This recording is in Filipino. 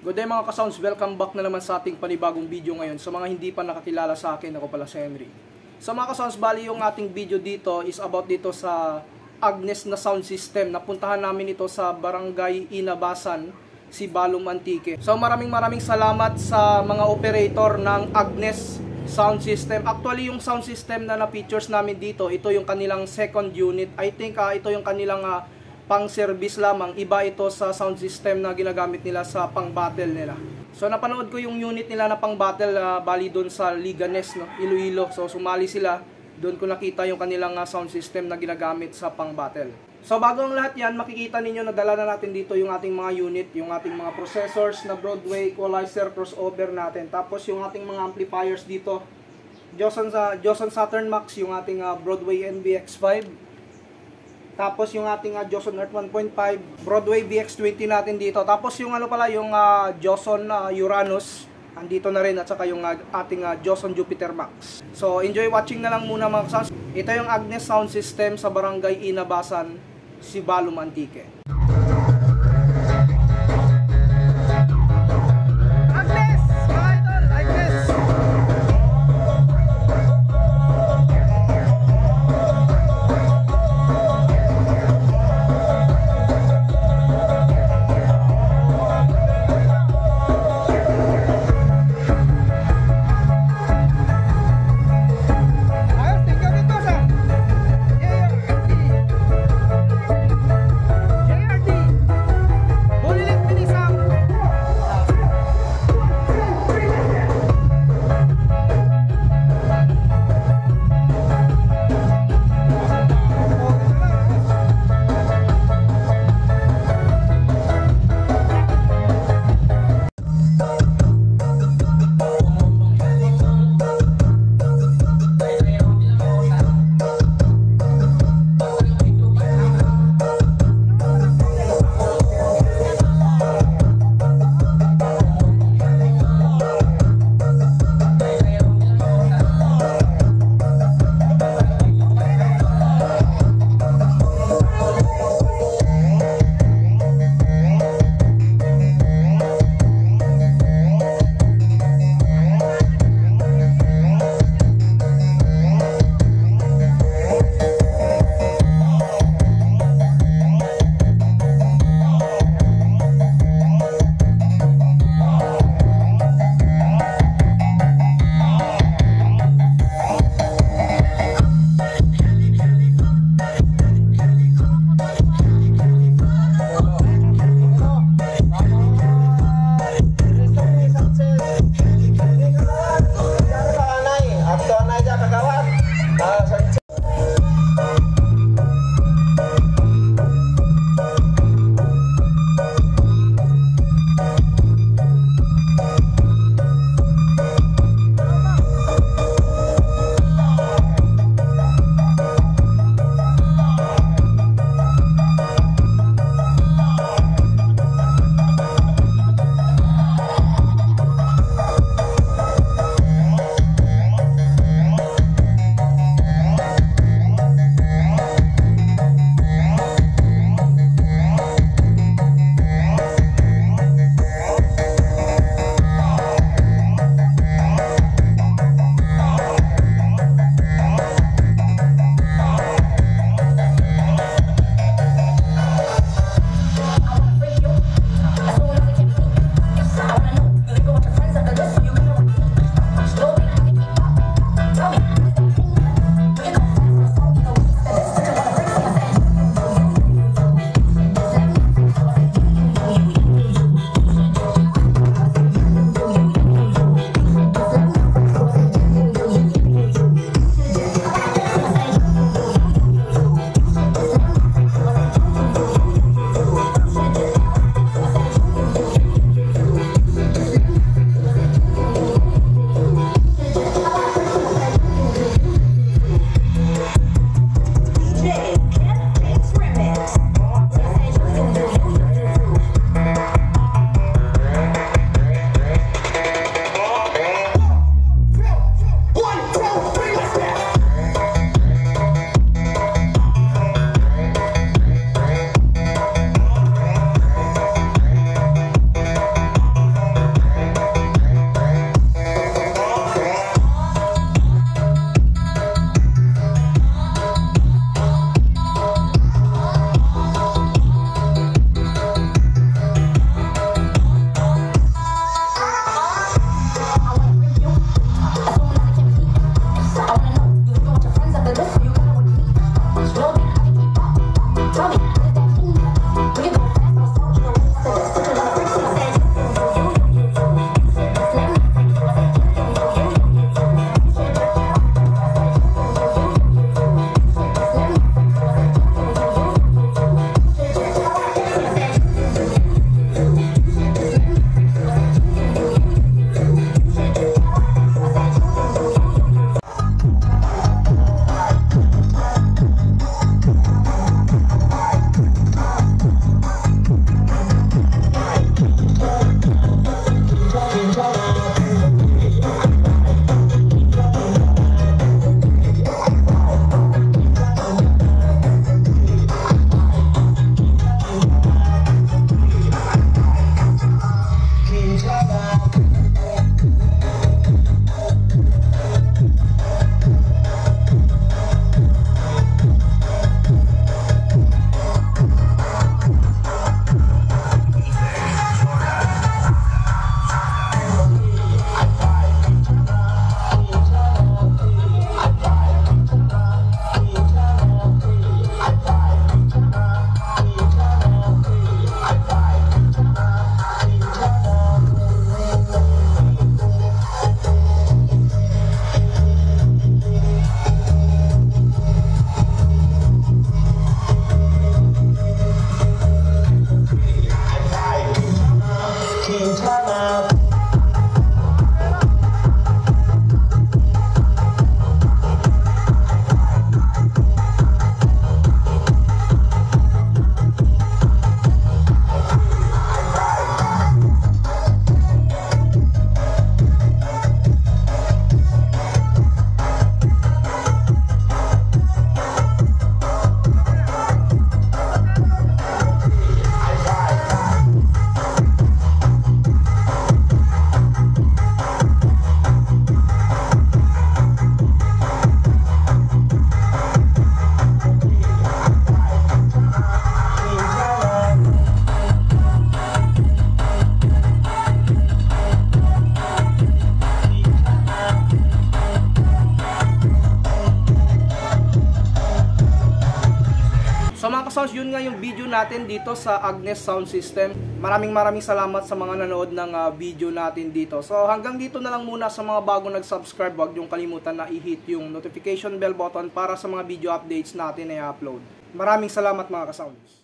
Good day mga ka-sounds, welcome back na naman sa ating panibagong video ngayon. Sa mga hindi pa nakakilala sa akin, ako pala si Henry. Sa mga ka-sounds, bali yung ating video dito is about dito sa Agnes na sound system. Napuntahan namin ito sa Barangay Inabasan, Sibalom, Antique. So maraming salamat sa mga operator ng Agnes sound system. Actually yung sound system na na-features namin dito, ito yung kanilang second unit. I think ito yung kanilang pang-service lamang. Iba ito sa sound system na ginagamit nila sa pang-battle nila. So napanood ko yung unit nila na pang-battle bali doon sa Liganes, no? Iloilo. So sumali sila. Doon ko nakita yung kanilang sound system na ginagamit sa pang-battle. So bago ang lahat yan, makikita ninyo na dala na natin dito yung ating mga unit, yung ating mga processors na Broadway, equalizer, crossover natin. Tapos yung ating mga amplifiers dito, Joson Saturn Max, yung ating Broadway NBX5. Tapos yung ating Joson Earth 1.5, Broadway BX20 natin dito. Tapos yung yung Joson Uranus, andito na rin, at saka yung ating Joson Jupiter Max. So enjoy watching na lang muna mga sounds. Ito yung Agnes sound system sa Barangay Inabasan, Sibalom, Antique. Yeah. So mga ka-sounds, yun nga yung video natin dito sa Agnes Sound System. Maraming salamat sa mga nanood ng video natin dito. So hanggang dito na lang muna. Sa mga bagong nag-subscribe, huwag niyong kalimutan na i-hit yung notification bell button para sa mga video updates natin na i-upload. Maraming salamat mga ka-sounds.